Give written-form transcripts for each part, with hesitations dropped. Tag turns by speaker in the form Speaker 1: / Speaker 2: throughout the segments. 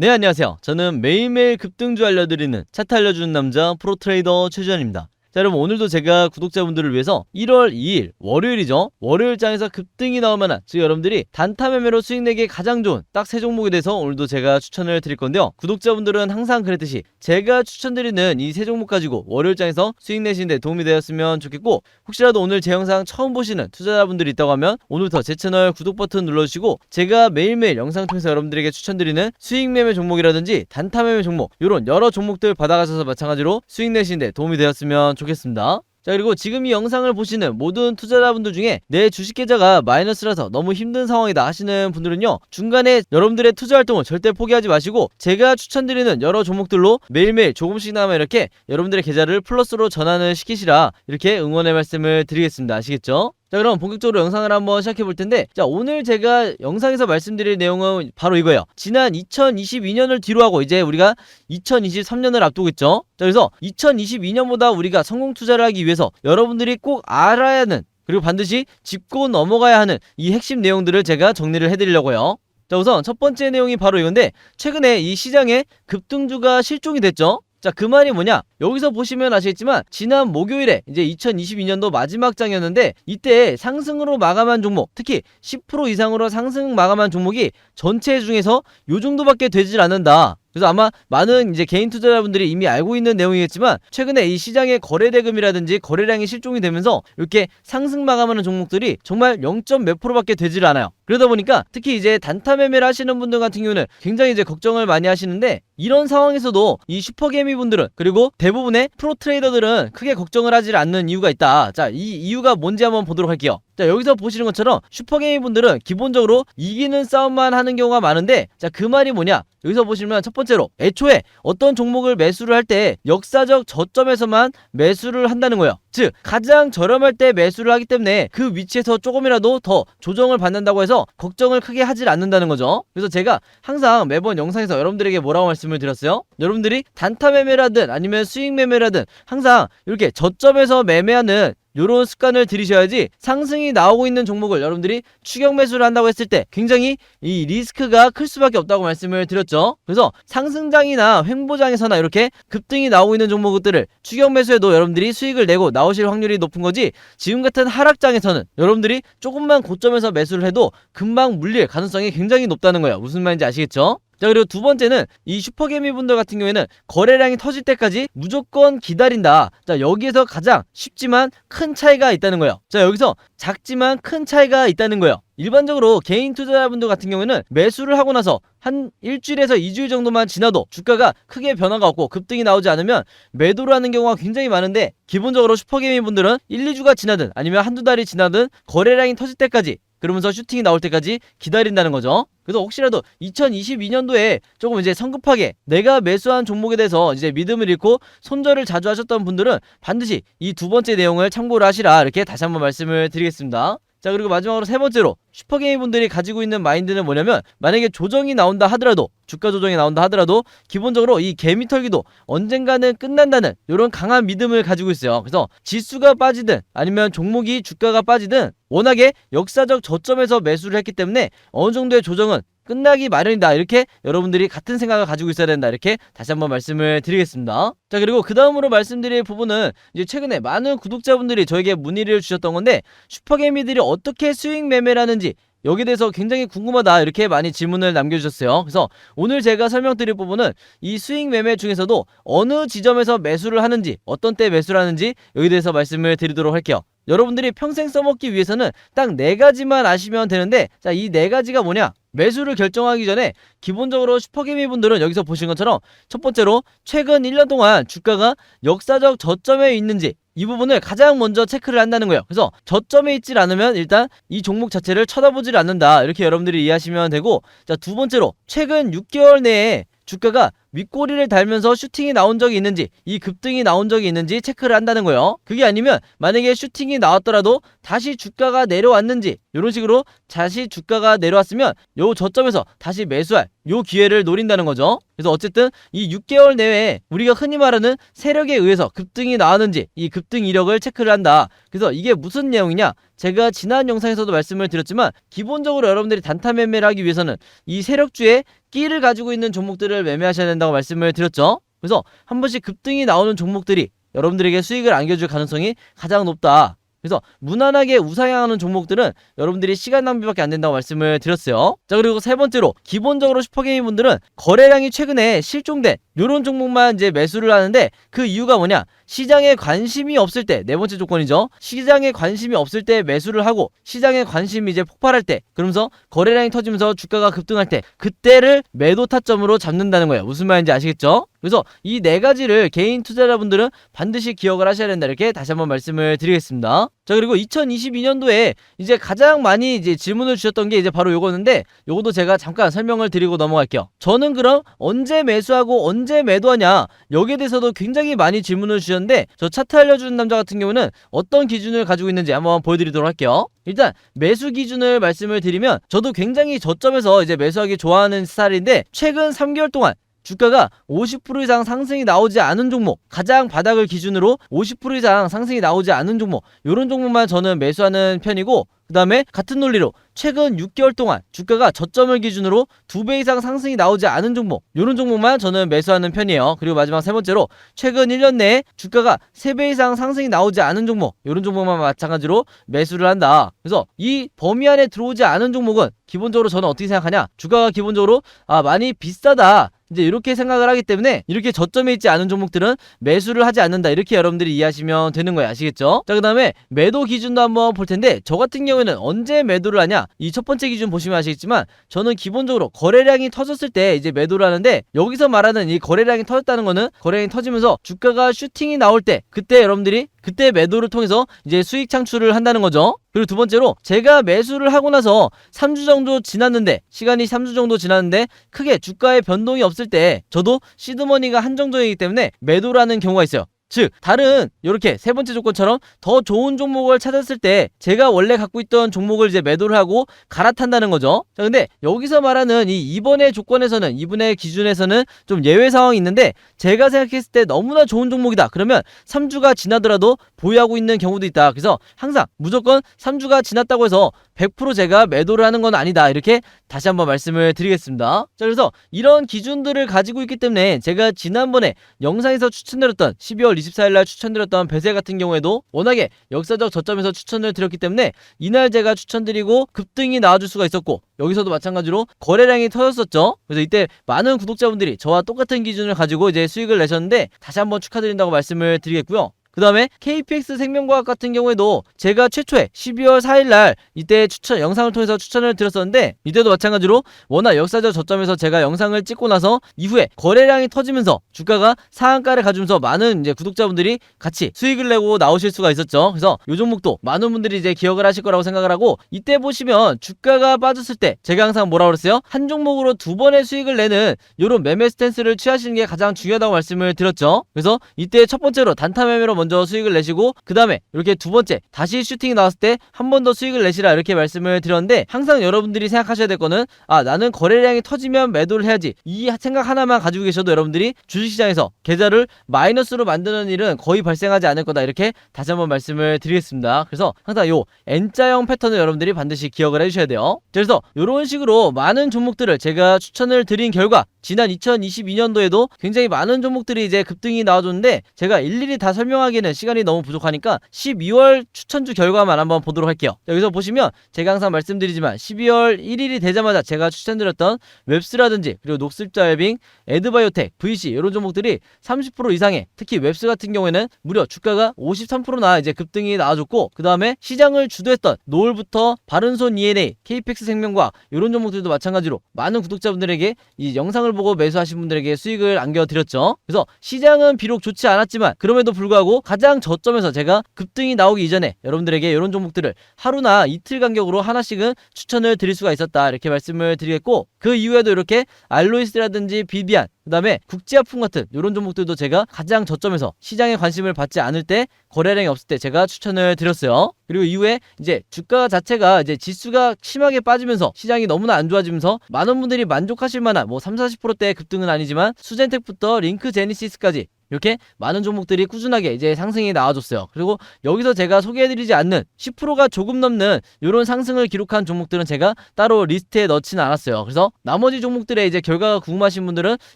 Speaker 1: 네, 안녕하세요. 저는 매일매일 급등주 알려드리는 차트 알려주는 남자 프로트레이더 최주환입니다. 자, 여러분, 오늘도 제가 구독자분들을 위해서 1월 2일 월요일이죠. 월요일장에서 급등이 나올 만한, 즉 여러분들이 단타 매매로 수익 내기에 가장 좋은 딱 세 종목에 대해서 오늘도 제가 추천을 드릴 건데요. 구독자분들은 항상 그랬듯이 제가 추천드리는 이 세 종목 가지고 월요일장에서 수익 내시는데 도움이 되었으면 좋겠고, 혹시라도 오늘 제 영상 처음 보시는 투자자분들이 있다고 하면 오늘부터 제 채널 구독 버튼 눌러주시고, 제가 매일매일 영상 통해서 여러분들에게 추천드리는 수익 매매 종목이라든지 단타 매매 종목, 이런 여러 종목들 받아가셔서 마찬가지로 수익 내시는데 도움이 되었으면 좋겠습니다. 자, 그리고 지금 이 영상을 보시는 모든 투자자분들 중에 내 주식 계좌가 마이너스라서 너무 힘든 상황이다 하시는 분들은요, 중간에 여러분들의 투자 활동을 절대 포기하지 마시고 제가 추천드리는 여러 종목들로 매일매일 조금씩나마 이렇게 여러분들의 계좌를 플러스로 전환을 시키시라, 이렇게 응원의 말씀을 드리겠습니다. 아시겠죠? 자, 그럼 본격적으로 영상을 한번 시작해 볼 텐데, 자, 오늘 제가 영상에서 말씀드릴 내용은 바로 이거예요. 지난 2022년을 뒤로 하고 이제 우리가 2023년을 앞두고 있죠. 자, 그래서 2022년보다 우리가 성공 투자를 하기 위해서 여러분들이 꼭 알아야 하는, 그리고 반드시 짚고 넘어가야 하는 이 핵심 내용들을 제가 정리를 해드리려고요. 자, 우선 첫 번째 내용이 바로 이건데, 최근에 이 시장에 급등주가 실종이 됐죠. 자, 그 말이 뭐냐? 여기서 보시면 아시겠지만 지난 목요일에 이제 2022년도 마지막 장이었는데, 이때 상승으로 마감한 종목, 특히 10% 이상으로 상승 마감한 종목이 전체 중에서 요 정도밖에 되질 않는다. 그래서 아마 많은 이제 개인 투자자분들이 이미 알고 있는 내용이겠지만, 최근에 이 시장의 거래 대금이라든지 거래량이 실종이 되면서 이렇게 상승 마감하는 종목들이 정말 0. 몇 %밖에 되질 않아요. 그러다 보니까 특히 이제 단타 매매를 하시는 분들 같은 경우는 굉장히 이제 걱정을 많이 하시는데, 이런 상황에서도 이 슈퍼개미 분들은, 그리고 대부분의 프로 트레이더들은 크게 걱정을 하지 않는 이유가 있다. 자, 이 이유가 뭔지 한번 보도록 할게요. 자, 여기서 보시는 것처럼 슈퍼개미 분들은 기본적으로 이기는 싸움만 하는 경우가 많은데, 자, 그 말이 뭐냐? 여기서 보시면 첫 번째로 애초에 어떤 종목을 매수를 할 때 역사적 저점에서만 매수를 한다는 거예요. 즉, 가장 저렴할 때 매수를 하기 때문에 그 위치에서 조금이라도 더 조정을 받는다고 해서 걱정을 크게 하질 않는다는 거죠. 그래서 제가 항상 매번 영상에서 여러분들에게 뭐라고 말씀을 드렸어요? 여러분들이 단타 매매라든 아니면 수익 매매라든 항상 이렇게 저점에서 매매하는 요런 습관을 들이셔야지, 상승이 나오고 있는 종목을 여러분들이 추격 매수를 한다고 했을 때 굉장히 이 리스크가 클 수밖에 없다고 말씀을 드렸죠. 그래서 상승장이나 횡보장에서나 이렇게 급등이 나오고 있는 종목들을 추격 매수해도 여러분들이 수익을 내고 나오실 확률이 높은 거지, 지금 같은 하락장에서는 여러분들이 조금만 고점에서 매수를 해도 금방 물릴 가능성이 굉장히 높다는 거예요. 무슨 말인지 아시겠죠? 자, 그리고 두 번째는 이 슈퍼개미 분들 같은 경우에는 거래량이 터질 때까지 무조건 기다린다. 자, 여기에서 가장 쉽지만 큰 차이가 있다는 거예요. 자, 여기서 작지만 큰 차이가 있다는 거예요. 일반적으로 개인 투자자분들 같은 경우에는 매수를 하고 나서 한 일주일에서 2주일 정도만 지나도 주가가 크게 변화가 없고 급등이 나오지 않으면 매도를 하는 경우가 굉장히 많은데, 기본적으로 슈퍼개미 분들은 1, 2주가 지나든 아니면 한두 달이 지나든 거래량이 터질 때까지, 그러면서 슈팅이 나올 때까지 기다린다는 거죠. 그래서 혹시라도 2022년도에 조금 이제 성급하게 내가 매수한 종목에 대해서 이제 믿음을 잃고 손절을 자주 하셨던 분들은 반드시 이 두 번째 내용을 참고를 하시라, 이렇게 다시 한번 말씀을 드리겠습니다. 자, 그리고 마지막으로 세 번째로 슈퍼개미 분들이 가지고 있는 마인드는 뭐냐면, 만약에 조정이 나온다 하더라도, 주가 조정이 나온다 하더라도 기본적으로 이 개미털기도 언젠가는 끝난다는 이런 강한 믿음을 가지고 있어요. 그래서 지수가 빠지든 아니면 종목이 주가가 빠지든 워낙에 역사적 저점에서 매수를 했기 때문에 어느 정도의 조정은 끝나기 마련이다, 이렇게 여러분들이 같은 생각을 가지고 있어야 된다, 이렇게 다시 한번 말씀을 드리겠습니다. 자, 그리고 그 다음으로 말씀드릴 부분은 이제 최근에 많은 구독자분들이 저에게 문의를 주셨던 건데, 슈퍼개미들이 어떻게 수익 매매를 하는지 여기에 대해서 굉장히 궁금하다, 이렇게 많이 질문을 남겨주셨어요. 그래서 오늘 제가 설명드릴 부분은 이 수익 매매 중에서도 어느 지점에서 매수를 하는지, 어떤 때 매수를 하는지 여기에 대해서 말씀을 드리도록 할게요. 여러분들이 평생 써먹기 위해서는 딱 4가지만 아시면 되는데, 자, 이 4가지가 뭐냐? 매수를 결정하기 전에 기본적으로 슈퍼개미 분들은 여기서 보신 것처럼 첫 번째로 최근 1년 동안 주가가 역사적 저점에 있는지, 이 부분을 가장 먼저 체크를 한다는 거예요. 그래서 저점에 있질 않으면 일단 이 종목 자체를 쳐다보질 않는다, 이렇게 여러분들이 이해하시면 되고, 자, 두 번째로 최근 6개월 내에 주가가 윗꼬리를 달면서 슈팅이 나온 적이 있는지, 이 급등이 나온 적이 있는지 체크를 한다는 거예요. 그게 아니면 만약에 슈팅이 나왔더라도 다시 주가가 내려왔는지, 이런 식으로 다시 주가가 내려왔으면 요 저점에서 다시 매수할 요 기회를 노린다는 거죠. 그래서 어쨌든 이 6개월 내외에 우리가 흔히 말하는 세력에 의해서 급등이 나왔는지 이 급등 이력을 체크를 한다. 그래서 이게 무슨 내용이냐, 제가 지난 영상에서도 말씀을 드렸지만 기본적으로 여러분들이 단타 매매를 하기 위해서는 이 세력주의 끼를 가지고 있는 종목들을 매매하셔야 된다고 말씀을 드렸죠. 그래서 한 번씩 급등이 나오는 종목들이 여러분들에게 수익을 안겨줄 가능성이 가장 높다. 그래서 무난하게 우상향하는 종목들은 여러분들이 시간 낭비밖에 안 된다고 말씀을 드렸어요. 자, 그리고 세 번째로 기본적으로 슈퍼게임 분들은 거래량이 최근에 실종된 요런 종목만 이제 매수를 하는데, 그 이유가 뭐냐, 시장에 관심이 없을 때, 네 번째 조건이죠. 시장에 관심이 없을 때 매수를 하고 시장에 관심이 이제 폭발할 때, 그러면서 거래량이 터지면서 주가가 급등할 때, 그때를 매도 타점으로 잡는다는 거예요. 무슨 말인지 아시겠죠? 그래서 이 네 가지를 개인 투자자분들은 반드시 기억을 하셔야 된다, 이렇게 다시 한번 말씀을 드리겠습니다. 자, 그리고 2022년도에 이제 가장 많이 이제 질문을 주셨던 게 이제 바로 요거였는데, 요것도 제가 잠깐 설명을 드리고 넘어갈게요. 저는 그럼 언제 매수하고 언제 매도하냐, 여기에 대해서도 굉장히 많이 질문을 주셨는데, 저 차트 알려주는 남자 같은 경우는 어떤 기준을 가지고 있는지 한번 보여드리도록 할게요. 일단 매수 기준을 말씀을 드리면, 저도 굉장히 저점에서 이제 매수하기 좋아하는 스타일인데, 최근 3개월 동안 주가가 50% 이상 상승이 나오지 않은 종목, 가장 바닥을 기준으로 50% 이상 상승이 나오지 않은 종목, 요런 종목만 저는 매수하는 편이고, 그 다음에 같은 논리로 최근 6개월 동안 주가가 저점을 기준으로 2배 이상 상승이 나오지 않은 종목, 요런 종목만 저는 매수하는 편이에요. 그리고 마지막 세 번째로 최근 1년 내에 주가가 3배 이상 상승이 나오지 않은 종목, 요런 종목만 마찬가지로 매수를 한다. 그래서 이 범위 안에 들어오지 않은 종목은 기본적으로 저는 어떻게 생각하냐, 주가가 기본적으로 많이 비싸다, 이제 이렇게 생각을 하기 때문에 이렇게 저점에 있지 않은 종목들은 매수를 하지 않는다, 이렇게 여러분들이 이해하시면 되는 거예요. 아시겠죠? 자, 그 다음에 매도 기준도 한번 볼 텐데, 저 같은 경우에는 언제 매도를 하냐, 이 첫 번째 기준 보시면 아시겠지만 저는 기본적으로 거래량이 터졌을 때 이제 매도를 하는데, 여기서 말하는 이 거래량이 터졌다는 거는 거래량이 터지면서 주가가 슈팅이 나올 때, 그때 여러분들이 그때 매도를 통해서 이제 수익 창출을 한다는 거죠. 그리고 두 번째로 제가 매수를 하고 나서 3주 정도 지났는데, 시간이 3주 정도 지났는데 크게 주가의 변동이 없을 때 저도 시드머니가 한정적이기 때문에 매도를 하는 경우가 있어요. 즉 다른 요렇게 세 번째 조건처럼 더 좋은 종목을 찾았을 때 제가 원래 갖고 있던 종목을 이제 매도를 하고 갈아탄다는 거죠. 자, 근데 여기서 말하는 이 2번의 조건에서는, 2번의 기준에서는 좀 예외 상황이 있는데, 제가 생각했을 때 너무나 좋은 종목이다 그러면 3주가 지나더라도 보유하고 있는 경우도 있다. 그래서 항상 무조건 3주가 지났다고 해서 100% 제가 매도를 하는 건 아니다, 이렇게 다시 한번 말씀을 드리겠습니다. 자, 그래서 이런 기준들을 가지고 있기 때문에 제가 지난번에 영상에서 추천드렸던 12월 24일날 추천드렸던 배세 같은 경우에도 워낙에 역사적 저점에서 추천을 드렸기 때문에 이날 제가 추천드리고 급등이 나와줄 수가 있었고, 여기서도 마찬가지로 거래량이 터졌었죠. 그래서 이때 많은 구독자분들이 저와 똑같은 기준을 가지고 이제 수익을 내셨는데 다시 한번 축하드린다고 말씀을 드리겠고요. 그 다음에 KPX 생명과학 같은 경우에도 제가 최초에 12월 4일날 이때 영상을 통해서 추천을 드렸었는데, 이때도 마찬가지로 워낙 역사적 저점에서 제가 영상을 찍고 나서 이후에 거래량이 터지면서 주가가 상한가를 가주면서 많은 이제 구독자분들이 같이 수익을 내고 나오실 수가 있었죠. 그래서 이 종목도 많은 분들이 이제 기억을 하실 거라고 생각을 하고, 이때 보시면 주가가 빠졌을 때 제가 항상 뭐라고 그랬어요? 한 종목으로 2번의 수익을 내는 요런 매매 스탠스를 취하시는 게 가장 중요하다고 말씀을 드렸죠. 그래서 이때 첫 번째로 단타 매매로 먼저 수익을 내시고, 그 다음에 이렇게 두 번째 다시 슈팅이 나왔을 때 한 번 더 수익을 내시라, 이렇게 말씀을 드렸는데, 항상 여러분들이 생각하셔야 될 거는 나는 거래량이 터지면 매도를 해야지, 이 생각 하나만 가지고 계셔도 여러분들이 주식시장에서 계좌를 마이너스로 만드는 일은 거의 발생하지 않을 거다, 이렇게 다시 한번 말씀을 드리겠습니다. 그래서 항상 요 N자형 패턴을 여러분들이 반드시 기억을 해주셔야 돼요. 그래서 이런 식으로 많은 종목들을 제가 추천을 드린 결과 지난 2022년도에도 굉장히 많은 종목들이 이제 급등이 나와줬는데, 제가 일일이 다 설명하기에는 시간이 너무 부족하니까 12월 추천주 결과만 한번 보도록 할게요. 여기서 보시면 제가 항상 말씀드리지만 12월 1일이 되자마자 제가 추천드렸던 웹스라든지, 그리고 녹슬자웰빙, 에드바이오텍, VC 이런 종목들이 30% 이상의, 특히 웹스 같은 경우에는 무려 주가가 53%나 이제 급등이 나와줬고, 그 다음에 시장을 주도했던 노을부터 바른손 ENA, KPX 생명과학 이런 종목들도 마찬가지로 많은 구독자분들에게 이 영상을 보고 매수하신 분들에게 수익을 안겨드렸죠. 그래서 시장은 비록 좋지 않았지만 그럼에도 불구하고 가장 저점에서 제가 급등이 나오기 이전에 여러분들에게 이런 종목들을 하루나 이틀 간격으로 하나씩은 추천을 드릴 수가 있었다, 이렇게 말씀을 드리겠고, 그 이후에도 이렇게 알로이스라든지 비비안, 그 다음에 국제화품 같은 이런 종목들도 제가 가장 저점에서 시장에 관심을 받지 않을 때, 거래량이 없을 때 제가 추천을 드렸어요. 그리고 이후에 이제 주가 자체가 이제 지수가 심하게 빠지면서 시장이 너무나 안 좋아지면서 많은 분들이 만족하실 만한 뭐 30-40%대 급등은 아니지만 수젠텍부터 링크 제니시스까지 이렇게 많은 종목들이 꾸준하게 이제 상승이 나와줬어요. 그리고 여기서 제가 소개해드리지 않는 10%가 조금 넘는 이런 상승을 기록한 종목들은 제가 따로 리스트에 넣지는 않았어요. 그래서 나머지 종목들의 이제 결과가 궁금하신 분들은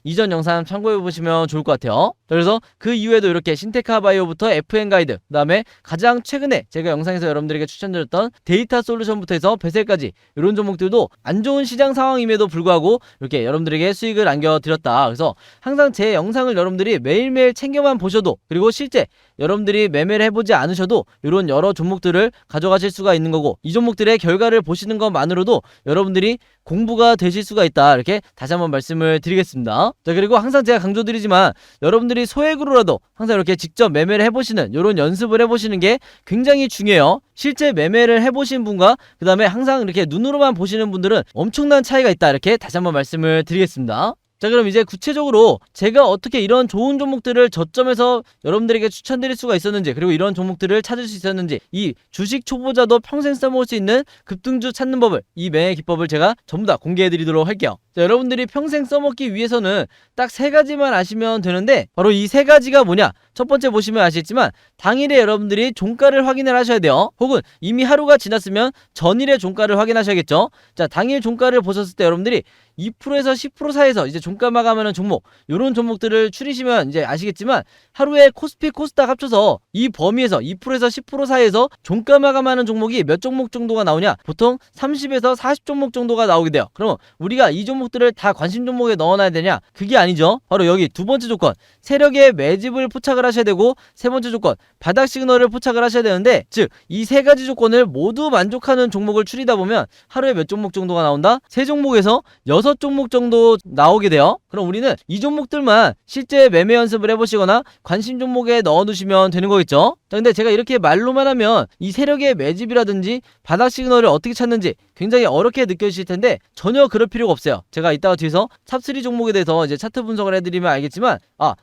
Speaker 1: 이전 영상 참고해보시면 좋을 것 같아요. 그래서 그 이후에도 이렇게 신테카바이오부터 FN 가이드, 그 다음에 가장 최근에 제가 영상에서 여러분들에게 추천드렸던 데이터 솔루션부터 해서 베셀까지 이런 종목들도 안 좋은 시장 상황임에도 불구하고 이렇게 여러분들에게 수익을 안겨드렸다. 그래서 항상 제 영상을 여러분들이 매일매일 챙겨만 보셔도, 그리고 실제 여러분들이 매매를 해보지 않으셔도 이런 여러 종목들을 가져가실 수가 있는 거고, 이 종목들의 결과를 보시는 것만으로도 여러분들이 공부가 되실 수가 있다, 이렇게 다시 한번 말씀을 드리겠습니다. 자, 그리고 항상 제가 강조드리지만 여러분들이 소액으로라도 항상 이렇게 직접 매매를 해보시는 이런 연습을 해보시는 게 굉장히 중요해요. 실제 매매를 해보신 분과 그 다음에 항상 이렇게 눈으로만 보시는 분들은 엄청난 차이가 있다, 이렇게 다시 한번 말씀을 드리겠습니다. 자, 그럼 이제 구체적으로 제가 어떻게 이런 좋은 종목들을 저점에서 여러분들에게 추천드릴 수가 있었는지, 그리고 이런 종목들을 찾을 수 있었는지, 이 주식 초보자도 평생 써먹을 수 있는 급등주 찾는 법을, 이 매매 기법을 제가 전부 다 공개해드리도록 할게요. 자, 여러분들이 평생 써먹기 위해서는 딱 3가지만 아시면 되는데, 바로 이 3가지가 뭐냐? 첫 번째 보시면 아시겠지만 당일에 여러분들이 종가를 확인을 하셔야 돼요. 혹은 이미 하루가 지났으면 전일의 종가를 확인하셔야겠죠. 자, 당일 종가를 보셨을 때 여러분들이 2%에서 10% 사이에서 이제 종가 마감하는 종목, 요런 종목들을 추리시면 이제 아시겠지만 하루에 코스피 코스닥 합쳐서 이 범위에서 2%에서 10% 사이에서 종가 마감하는 종목이 몇 종목 정도가 나오냐? 보통 30에서 40 종목 정도가 나오게 돼요. 그러면 우리가 이 종목들을 다 관심 종목에 넣어놔야 되냐? 그게 아니죠. 바로 여기 두 번째 조건, 세력의 매집을 포착을 하셔야 되고, 세 번째 조건, 바닥 시그널을 포착을 하셔야 되는데, 즉 이 3가지 조건을 모두 만족하는 종목을 추리다 보면 하루에 몇 종목 정도가 나온다? 3종목에서 6종목 정도 나오게 돼요. 그럼 우리는 이 종목들만 실제 매매 연습을 해보시거나 관심 종목에 넣어두시면 되는 거겠죠. 자, 근데 제가 이렇게 말로만 하면 이 세력의 매집이라든지 바닥 시그널을 어떻게 찾는지 굉장히 어렵게 느껴지실 텐데 전혀 그럴 필요가 없어요. 제가 이따가 뒤에서 탑3 종목에 대해서 이제 차트 분석을 해드리면 알겠지만,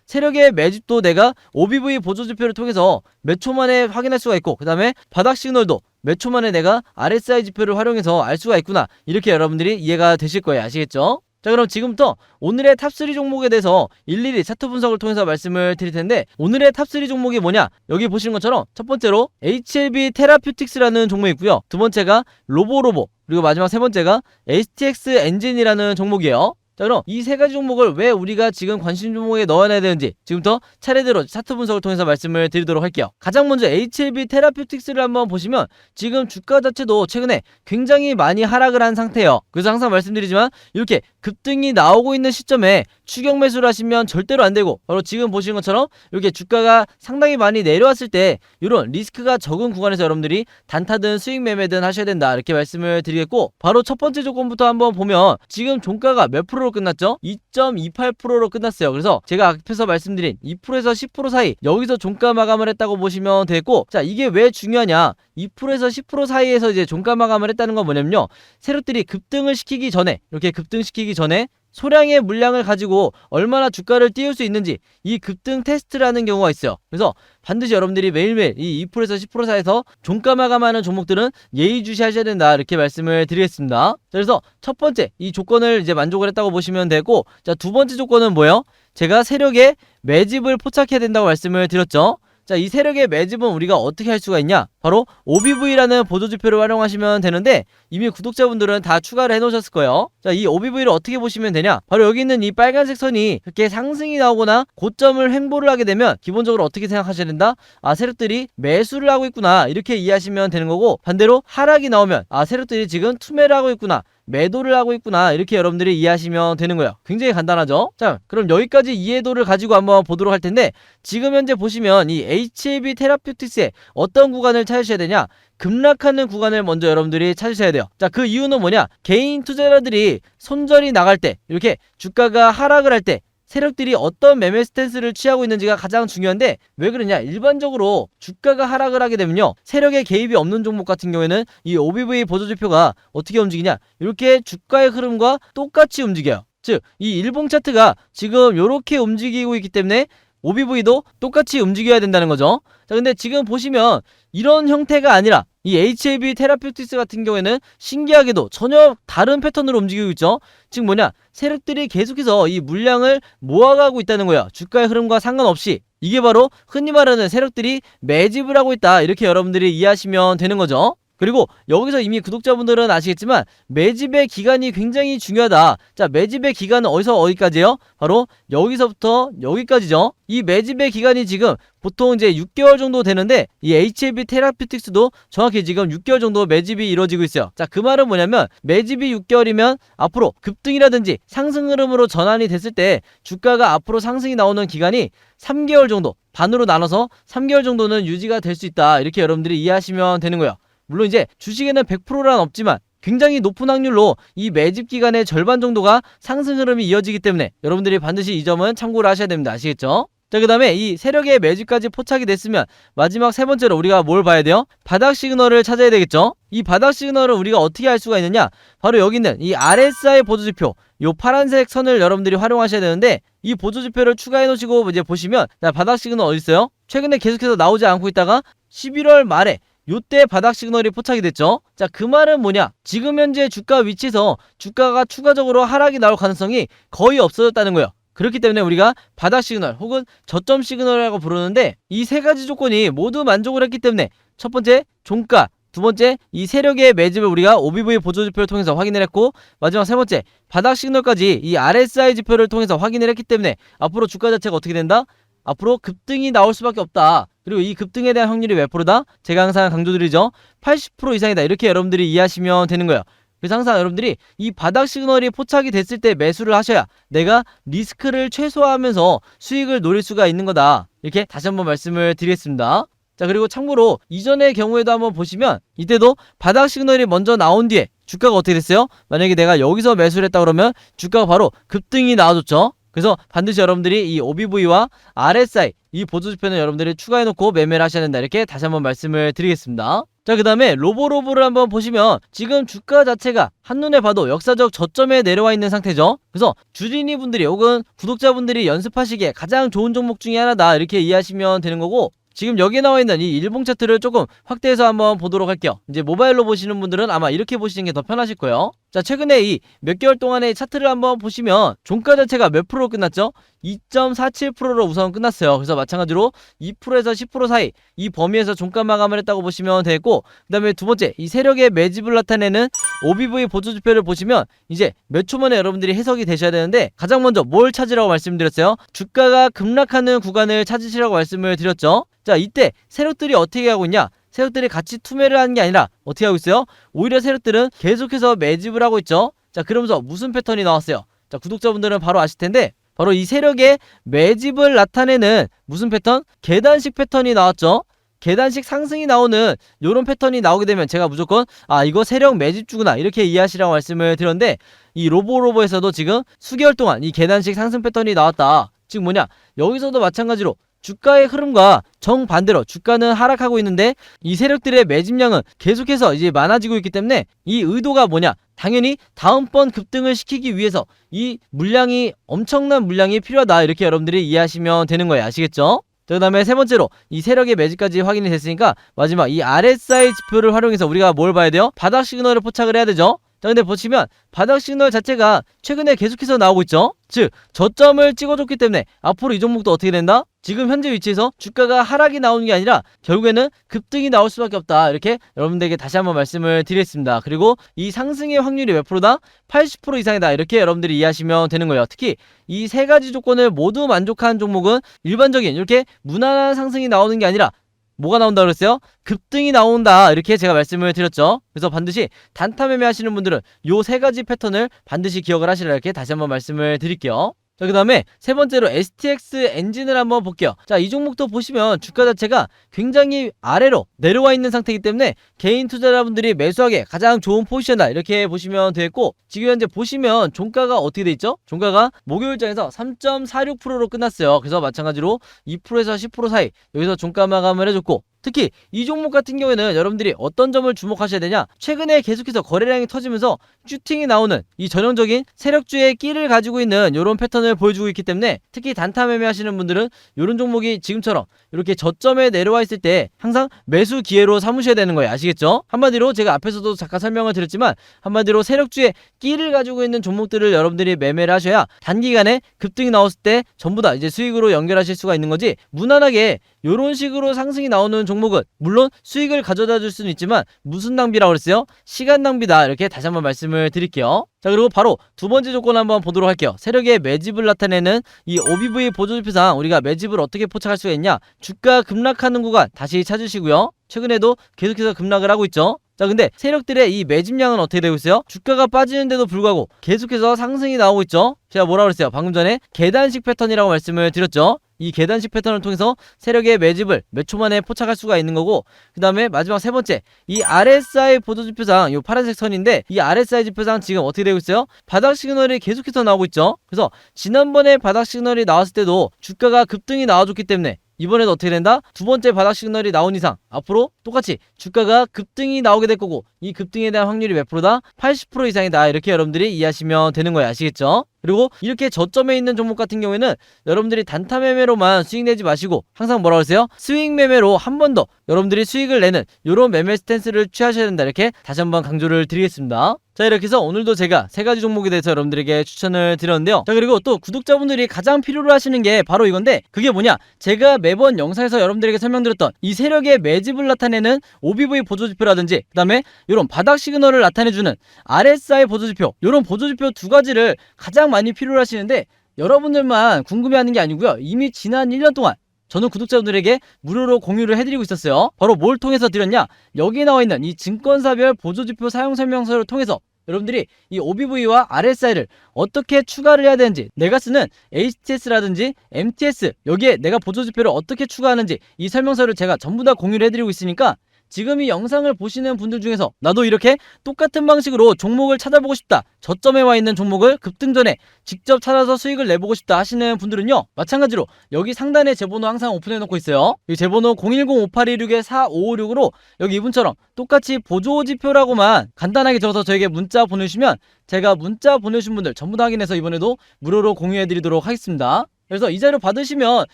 Speaker 1: 세력의 매집도 내가 OBV 보조지표를 통해서 몇 초 만에 확인할 수가 있고, 그 다음에 바닥 시그널도 몇 초 만에 내가 RSI 지표를 활용해서 알 수가 있구나, 이렇게 여러분들이 이해가 되실 거예요. 아시겠죠? 자, 그럼 지금부터 오늘의 탑3 종목에 대해서 일일이 차트 분석을 통해서 말씀을 드릴 텐데, 오늘의 탑3 종목이 뭐냐? 여기 보시는 것처럼 첫 번째로 HLB 테라퓨틱스라는 종목이 있고요. 두 번째가 로보로보, 그리고 마지막 세 번째가 STX 엔진이라는 종목이에요. 자, 그럼 이 3가지 종목을 왜 우리가 지금 관심 종목에 넣어놔야 되는지 지금부터 차례대로 차트 분석을 통해서 말씀을 드리도록 할게요. 가장 먼저 HLB 테라퓨틱스를 한번 보시면 지금 주가 자체도 최근에 굉장히 많이 하락을 한 상태예요. 그래서 항상 말씀드리지만 이렇게 급등이 나오고 있는 시점에 추격 매수를 하시면 절대로 안 되고, 바로 지금 보시는 것처럼 이렇게 주가가 상당히 많이 내려왔을 때 이런 리스크가 적은 구간에서 여러분들이 단타든 수익 매매든 하셔야 된다, 이렇게 말씀을 드리겠고, 바로 첫 번째 조건부터 한번 보면 지금 종가가 몇 프로로 끝났죠? 2.28%로 끝났어요. 그래서 제가 앞에서 말씀드린 2%에서 10% 사이, 여기서 종가 마감을 했다고 보시면 되겠고, 자, 이게 왜 중요하냐? 2%에서 10% 사이에서 이제 종가 마감을 했다는 건 뭐냐면요, 세력들이 급등을 시키기 전에, 이렇게 급등시키기 전에 소량의 물량을 가지고 얼마나 주가를 띄울 수 있는지, 이 급등 테스트라는 경우가 있어요. 그래서 반드시 여러분들이 매일매일 이 2%에서 10% 사이에서 종가 마감하는 종목들은 예의주시하셔야 된다, 이렇게 말씀을 드리겠습니다. 자, 그래서 첫 번째 이 조건을 이제 만족을 했다고 보시면 되고, 자, 두 번째 조건은 뭐예요? 제가 세력의 매집을 포착해야 된다고 말씀을 드렸죠. 자, 이 세력의 매집은 우리가 어떻게 할 수가 있냐? 바로 OBV라는 보조지표를 활용하시면 되는데, 이미 구독자분들은 다 추가를 해놓으셨을 거예요. 자, 이 OBV를 어떻게 보시면 되냐? 바로 여기 있는 이 빨간색 선이 이렇게 상승이 나오거나 고점을 횡보를 하게 되면 기본적으로 어떻게 생각하셔야 된다? 세력들이 매수를 하고 있구나, 이렇게 이해하시면 되는 거고, 반대로 하락이 나오면 세력들이 지금 투매를 하고 있구나, 매도를 하고 있구나, 이렇게 여러분들이 이해하시면 되는 거예요. 굉장히 간단하죠? 자, 그럼 여기까지 이해도를 가지고 한번 보도록 할 텐데, 지금 현재 보시면 이 HLB 테라퓨틱스의 어떤 구간을 찾으셔야 되냐? 급락하는 구간을 먼저 여러분들이 찾으셔야 돼요. 자, 그 이유는 뭐냐? 개인 투자자들이 손절이 나갈 때, 이렇게 주가가 하락을 할 때 세력들이 어떤 매매 스탠스를 취하고 있는지가 가장 중요한데, 왜 그러냐, 일반적으로 주가가 하락을 하게 되면요, 세력의 개입이 없는 종목 같은 경우에는 이 OBV 보조지표가 어떻게 움직이냐, 이렇게 주가의 흐름과 똑같이 움직여요. 즉, 이 일봉 차트가 지금 이렇게 움직이고 있기 때문에 OBV도 똑같이 움직여야 된다는 거죠. 자, 근데 지금 보시면 이런 형태가 아니라 이 HAB 테라퓨틱스 같은 경우에는 신기하게도 전혀 다른 패턴으로 움직이고 있죠. 즉 뭐냐, 세력들이 계속해서 이 물량을 모아가고 있다는 거예요. 주가의 흐름과 상관없이. 이게 바로 흔히 말하는 세력들이 매집을 하고 있다, 이렇게 여러분들이 이해하시면 되는 거죠. 그리고 여기서 이미 구독자분들은 아시겠지만 매집의 기간이 굉장히 중요하다. 자, 매집의 기간은 어디서 어디까지예요? 바로 여기서부터 여기까지죠. 이 매집의 기간이 지금 보통 이제 6개월 정도 되는데, 이 HAB 테라퓨틱스도 정확히 지금 6개월 정도 매집이 이루어지고 있어요. 자, 그 말은 뭐냐면 매집이 6개월이면 앞으로 급등이라든지 상승 흐름으로 전환이 됐을 때 주가가 앞으로 상승이 나오는 기간이 3개월 정도, 반으로 나눠서 3개월 정도는 유지가 될 수 있다, 이렇게 여러분들이 이해하시면 되는 거예요. 물론 이제 주식에는 100%란 없지만 굉장히 높은 확률로 이 매집 기간의 절반 정도가 상승 흐름이 이어지기 때문에 여러분들이 반드시 이 점은 참고를 하셔야 됩니다. 아시겠죠? 자, 그 다음에 이 세력의 매집까지 포착이 됐으면 마지막 세 번째로 우리가 뭘 봐야 돼요? 바닥 시그널을 찾아야 되겠죠? 이 바닥 시그널을 우리가 어떻게 알 수가 있느냐? 바로 여기 있는 이 RSI 보조지표, 요 파란색 선을 여러분들이 활용하셔야 되는데, 이 보조지표를 추가해 놓으시고 이제 보시면, 자, 바닥 시그널 어디 있어요? 최근에 계속해서 나오지 않고 있다가 11월 말에 요때 바닥 시그널이 포착이 됐죠. 자, 그 말은 뭐냐, 지금 현재 주가 위치에서 주가가 추가적으로 하락이 나올 가능성이 거의 없어졌다는 거예요. 그렇기 때문에 우리가 바닥 시그널 혹은 저점 시그널이라고 부르는데, 이 세 가지 조건이 모두 만족을 했기 때문에 첫 번째 종가, 두 번째 이 세력의 매집을 우리가 OBV 보조지표를 통해서 확인을 했고, 마지막 세 번째 바닥 시그널까지 이 RSI 지표를 통해서 확인을 했기 때문에 앞으로 주가 자체가 어떻게 된다? 앞으로 급등이 나올 수밖에 없다. 그리고 이 급등에 대한 확률이 몇 프로다? 제가 항상 강조드리죠. 80% 이상이다. 이렇게 여러분들이 이해하시면 되는 거예요. 그래서 항상 여러분들이 이 바닥 시그널이 포착이 됐을 때 매수를 하셔야 내가 리스크를 최소화하면서 수익을 노릴 수가 있는 거다. 이렇게 다시 한번 말씀을 드리겠습니다. 자, 그리고 참고로 이전의 경우에도 한번 보시면 이때도 바닥 시그널이 먼저 나온 뒤에 주가가 어떻게 됐어요? 만약에 내가 여기서 매수를 했다 그러면 주가가 바로 급등이 나와줬죠. 그래서 반드시 여러분들이 이 OBV와 RSI 이 보조지표는 여러분들이 추가해놓고 매매를 하셔야 된다, 이렇게 다시 한번 말씀을 드리겠습니다. 자, 그 다음에 로보로보를 한번 보시면 지금 주가 자체가 한눈에 봐도 역사적 저점에 내려와 있는 상태죠. 그래서 주진이 분들이 혹은 구독자분들이 연습하시기에 가장 좋은 종목 중에 하나다, 이렇게 이해하시면 되는 거고, 지금 여기에 나와 있는 이 일봉 차트를 조금 확대해서 한번 보도록 할게요. 이제 모바일로 보시는 분들은 아마 이렇게 보시는 게 더 편하실 거예요. 자, 최근에 이 몇 개월 동안의 차트를 한번 보시면 종가 자체가 몇 프로로 끝났죠? 2.47%로 우선 끝났어요. 그래서 마찬가지로 2%에서 10% 사이 이 범위에서 종가 마감을 했다고 보시면 되겠고, 그 다음에 두 번째 이 세력의 매집을 나타내는 OBV 보조지표를 보시면 이제 몇 초 만에 여러분들이 해석이 되셔야 되는데, 가장 먼저 뭘 찾으라고 말씀드렸어요? 주가가 급락하는 구간을 찾으시라고 말씀을 드렸죠. 자, 이때 세력들이 어떻게 하고 있냐? 세력들이 같이 투매를 하는 게 아니라 어떻게 하고 있어요? 오히려 세력들은 계속해서 매집을 하고 있죠. 자, 그러면서 무슨 패턴이 나왔어요? 자, 구독자분들은 바로 아실 텐데, 바로 이 세력의 매집을 나타내는 무슨 패턴? 계단식 패턴이 나왔죠. 계단식 상승이 나오는 요런 패턴이 나오게 되면 제가 무조건 이거 세력 매집주구나, 이렇게 이해하시라고 말씀을 드렸는데, 이 로보에서도 지금 수개월 동안 이 계단식 상승 패턴이 나왔다. 즉 뭐냐, 여기서도 마찬가지로 주가의 흐름과 정반대로 주가는 하락하고 있는데 이 세력들의 매집량은 계속해서 이제 많아지고 있기 때문에 이 의도가 뭐냐, 당연히 다음번 급등을 시키기 위해서 이 물량이, 엄청난 물량이 필요하다, 이렇게 여러분들이 이해하시면 되는 거예요. 아시겠죠? 그 다음에 세 번째로 이 세력의 매집까지 확인이 됐으니까 마지막 이 RSI 지표를 활용해서 우리가 뭘 봐야 돼요? 바닥 시그널을 포착을 해야 되죠. 자, 근데 보시면 바닥 시그널 자체가 최근에 계속해서 나오고 있죠. 즉 저점을 찍어줬기 때문에 앞으로 이 종목도 어떻게 된다? 지금 현재 위치에서 주가가 하락이 나오는 게 아니라 결국에는 급등이 나올 수밖에 없다, 이렇게 여러분들에게 다시 한번 말씀을 드리겠습니다. 그리고 이 상승의 확률이 몇 프로다? 80% 이상이다, 이렇게 여러분들이 이해하시면 되는 거예요. 특히 이 세 가지 조건을 모두 만족한 종목은 일반적인 이렇게 무난한 상승이 나오는 게 아니라 뭐가 나온다 그랬어요? 급등이 나온다, 이렇게 제가 말씀을 드렸죠. 그래서 반드시 단타 매매 하시는 분들은 요 세 가지 패턴을 반드시 기억을 하시라, 이렇게 다시 한번 말씀을 드릴게요. 자, 그 다음에 세 번째로 STX 엔진을 한번 볼게요. 자, 이 종목도 보시면 주가 자체가 굉장히 아래로 내려와 있는 상태이기 때문에 개인 투자자분들이 매수하기에 가장 좋은 포지션이다 이렇게 보시면 되겠고, 지금 현재 보시면 종가가 어떻게 돼 있죠? 종가가 목요일장에서 3.46%로 끝났어요. 그래서 마찬가지로 2%에서 10% 사이 여기서 종가 마감을 해줬고, 특히 이 종목 같은 경우에는 여러분들이 어떤 점을 주목하셔야 되냐, 최근에 계속해서 거래량이 터지면서 슈팅이 나오는 이 전형적인 세력주의 끼를 가지고 있는 이런 패턴을 보여주고 있기 때문에 특히 단타 매매 하시는 분들은 이런 종목이 지금처럼 이렇게 저점에 내려와 있을 때 항상 매수 기회로 삼으셔야 되는 거예요. 아시겠죠? 한마디로 제가 앞에서도 잠깐 설명을 드렸지만, 한마디로 세력주의 끼를 가지고 있는 종목들을 여러분들이 매매를 하셔야 단기간에 급등이 나왔을 때 전부 다 이제 수익으로 연결하실 수가 있는 거지, 무난하게 이런 식으로 상승이 나오는 종목은 물론 수익을 가져다 줄 수는 있지만 무슨 낭비라고 그랬어요? 시간 낭비다. 이렇게 다시 한번 말씀을 드릴게요. 자, 그리고 바로 두 번째 조건 한번 보도록 할게요. 세력의 매집을 나타내는 이 OBV 보조지표상 우리가 매집을 어떻게 포착할 수가 있냐, 주가 급락하는 구간 다시 찾으시고요. 최근에도 계속해서 급락을 하고 있죠. 자, 근데 세력들의 이 매집량은 어떻게 되고 있어요? 주가가 빠지는데도 불구하고 계속해서 상승이 나오고 있죠. 제가 뭐라고 그랬어요? 방금 전에 계단식 패턴이라고 말씀을 드렸죠. 이 계단식 패턴을 통해서 세력의 매집을 몇 초 만에 포착할 수가 있는 거고, 그 다음에 마지막 세 번째, 이 RSI 보조지표상, 이 파란색 선인데 이 RSI 지표상 지금 어떻게 되고 있어요? 바닥 시그널이 계속해서 나오고 있죠. 그래서 지난번에 바닥 시그널이 나왔을 때도 주가가 급등이 나와줬기 때문에 이번에도 어떻게 된다? 두 번째 바닥 시그널이 나온 이상 앞으로 똑같이 주가가 급등이 나오게 될 거고, 이 급등에 대한 확률이 몇 프로다? 80% 이상이다. 이렇게 여러분들이 이해하시면 되는 거예요. 아시겠죠? 그리고 이렇게 저점에 있는 종목 같은 경우에는 여러분들이 단타 매매로만 수익 내지 마시고 항상 뭐라고 하세요? 스윙 매매로 한 번 더 여러분들이 수익을 내는 이런 매매 스탠스를 취하셔야 된다. 이렇게 다시 한번 강조를 드리겠습니다. 자, 이렇게 해서 오늘도 제가 세 가지 종목에 대해서 여러분들에게 추천을 드렸는데요. 자, 그리고 또 구독자분들이 가장 필요로 하시는 게 바로 이건데, 그게 뭐냐, 제가 매번 영상에서 여러분들에게 설명드렸던 이 세력의 매집을 나타내는 OBV 보조지표라든지, 그 다음에 이런 바닥 시그널을 나타내주는 RSI 보조지표, 이런 보조지표 두 가지를 가장 많이 필요로 하시는데, 여러분들만 궁금해하는 게 아니고요, 이미 지난 1년 동안 저는 구독자분들에게 무료로 공유를 해드리고 있었어요. 바로 뭘 통해서 드렸냐, 여기 나와 있는 이 증권사별 보조지표 사용 설명서를 통해서 여러분들이 이 OBV와 RSI를 어떻게 추가를 해야 되는지, 내가 쓰는 HTS라든지 MTS, 여기에 내가 보조지표를 어떻게 추가하는지 이 설명서를 제가 전부 다 공유를 해드리고 있으니까, 지금 이 영상을 보시는 분들 중에서 나도 이렇게 똑같은 방식으로 종목을 찾아보고 싶다, 저점에 와 있는 종목을 급등 전에 직접 찾아서 수익을 내보고 싶다 하시는 분들은요, 마찬가지로 여기 상단에 제 번호 항상 오픈해 놓고 있어요. 이 제 번호 010-5826-4556으로 여기 이분처럼 똑같이 보조지표라고만 간단하게 적어서 저에게 문자 보내주시면 제가 문자 보내주신 분들 전부 다 확인해서 이번에도 무료로 공유해 드리도록 하겠습니다. 그래서 이 자료 받으시면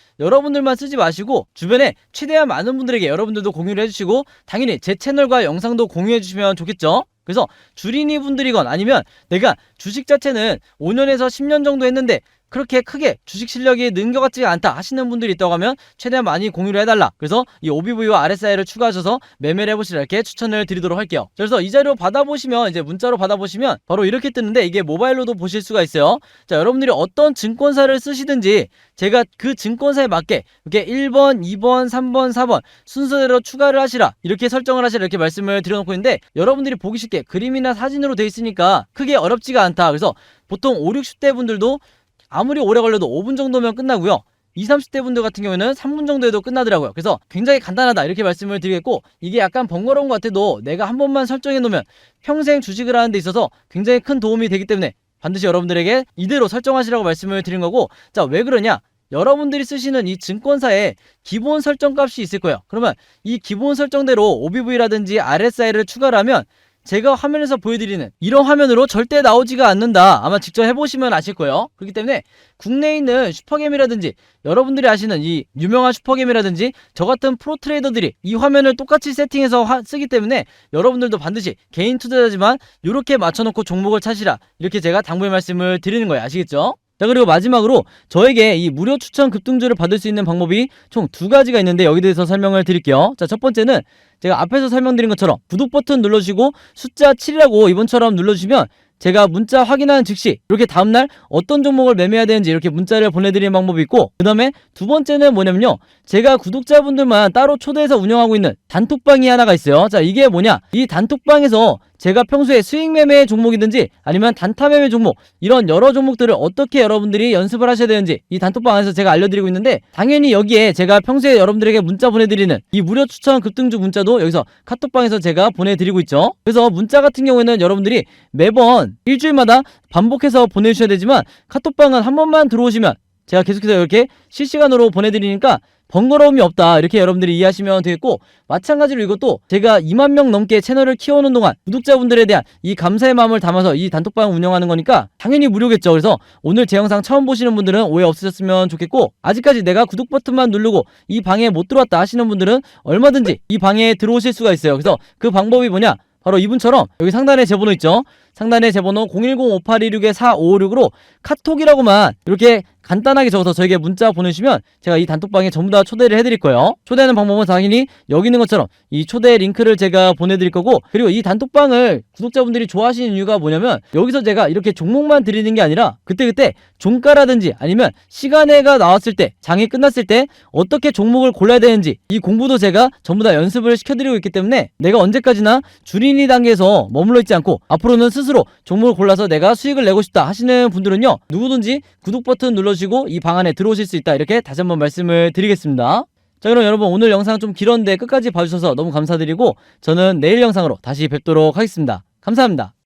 Speaker 1: 여러분들만 쓰지 마시고 주변에 최대한 많은 분들에게 여러분들도 공유를 해주시고, 당연히 제 채널과 영상도 공유해 주시면 좋겠죠. 그래서 주린이 분들이건 아니면 내가 주식 자체는 5년에서 10년 정도 했는데 그렇게 크게 주식 실력이 는 것 같지 않다 하시는 분들이 있다고 하면 최대한 많이 공유를 해달라. 그래서 이 OBV와 RSI를 추가하셔서 매매를 해보시라 이렇게 추천을 드리도록 할게요. 그래서 이 자료 받아보시면, 이제 문자로 받아보시면 바로 이렇게 뜨는데, 이게 모바일로도 보실 수가 있어요. 자, 여러분들이 어떤 증권사를 쓰시든지 제가 그 증권사에 맞게 이렇게 1번, 2번, 3번, 4번 순서대로 추가를 하시라, 이렇게 설정을 하시라 이렇게 말씀을 드려놓고 있는데, 여러분들이 보기 쉽게 그림이나 사진으로 돼 있으니까 크게 어렵지가 않다. 그래서 보통 5, 60대 분들도 아무리 오래 걸려도 5분 정도면 끝나고요, 20, 30대 분들 같은 경우에는 3분 정도에도 끝나더라고요. 그래서 굉장히 간단하다 이렇게 말씀을 드리겠고, 이게 약간 번거로운 것 같아도 내가 한 번만 설정해 놓으면 평생 주식을 하는 데 있어서 굉장히 큰 도움이 되기 때문에 반드시 여러분들에게 이대로 설정하시라고 말씀을 드린 거고, 자, 왜 그러냐, 여러분들이 쓰시는 이 증권사에 기본 설정 값이 있을 거예요. 그러면 이 기본 설정대로 OBV라든지 RSI를 추가를 하면 제가 화면에서 보여드리는 이런 화면으로 절대 나오지가 않는다. 아마 직접 해보시면 아실 거예요. 그렇기 때문에 국내에 있는 슈퍼겜이라든지 여러분들이 아시는 이 유명한 슈퍼겜이라든지 저 같은 프로 트레이더들이 이 화면을 똑같이 세팅해서 쓰기 때문에 여러분들도 반드시 개인 투자자지만 이렇게 맞춰놓고 종목을 찾으라, 이렇게 제가 당부의 말씀을 드리는 거예요. 아시겠죠? 자, 그리고 마지막으로 저에게 이 무료 추천 급등주를 받을 수 있는 방법이 총 두 가지가 있는데 여기 대해서 설명을 드릴게요. 자, 첫 번째는 제가 앞에서 설명드린 것처럼 구독 버튼 눌러주시고 숫자 7이라고 이번처럼 눌러주시면 제가 문자 확인하는 즉시 이렇게 다음날 어떤 종목을 매매해야 되는지 이렇게 문자를 보내드리는 방법이 있고, 그 다음에 두 번째는 뭐냐면요, 제가 구독자분들만 따로 초대해서 운영하고 있는 단톡방이 하나가 있어요. 자, 이게 뭐냐, 이 단톡방에서 제가 평소에 수익 매매 종목이든지 아니면 단타 매매 종목, 이런 여러 종목들을 어떻게 여러분들이 연습을 하셔야 되는지 이 단톡방 안에서 제가 알려드리고 있는데, 당연히 여기에 제가 평소에 여러분들에게 문자 보내드리는 이 무료 추천 급등주 문자도 여기서 카톡방에서 제가 보내드리고 있죠. 그래서 문자 같은 경우에는 여러분들이 매번 일주일마다 반복해서 보내주셔야 되지만, 카톡방은 한 번만 들어오시면 제가 계속해서 이렇게 실시간으로 보내드리니까 번거로움이 없다, 이렇게 여러분들이 이해하시면 되겠고, 마찬가지로 이것도 제가 2만 명 넘게 채널을 키워오는 동안 구독자분들에 대한 이 감사의 마음을 담아서 이 단톡방을 운영하는 거니까 당연히 무료겠죠. 그래서 오늘 제 영상 처음 보시는 분들은 오해 없으셨으면 좋겠고, 아직까지 내가 구독 버튼만 누르고 이 방에 못 들어왔다 하시는 분들은 얼마든지 이 방에 들어오실 수가 있어요. 그래서 그 방법이 뭐냐, 바로 이분처럼 여기 상단에 제 번호 있죠, 상단에 제 번호 010-5826-4556으로 카톡이라고만 이렇게 간단하게 적어서 저에게 문자 보내주시면 제가 이 단톡방에 전부 다 초대를 해드릴 거예요. 초대하는 방법은 당연히 여기 있는 것처럼 이 초대 링크를 제가 보내드릴 거고, 그리고 이 단톡방을 구독자분들이 좋아하시는 이유가 뭐냐면, 여기서 제가 이렇게 종목만 드리는 게 아니라 그때그때 종가라든지 아니면 시간회가 나왔을 때, 장이 끝났을 때 어떻게 종목을 골라야 되는지 이 공부도 제가 전부 다 연습을 시켜드리고 있기 때문에, 내가 언제까지나 줄인이 단계에서 머물러 있지 않고 앞으로는 스스로 종목을 골라서 내가 수익을 내고 싶다 하시는 분들은요, 누구든지 구독 버튼 눌러주시고 이 방 안에 들어오실 수 있다, 이렇게 다시 한번 말씀을 드리겠습니다. 자, 그럼 여러분, 오늘 영상 좀 길었는데 끝까지 봐주셔서 너무 감사드리고, 저는 내일 영상으로 다시 뵙도록 하겠습니다. 감사합니다.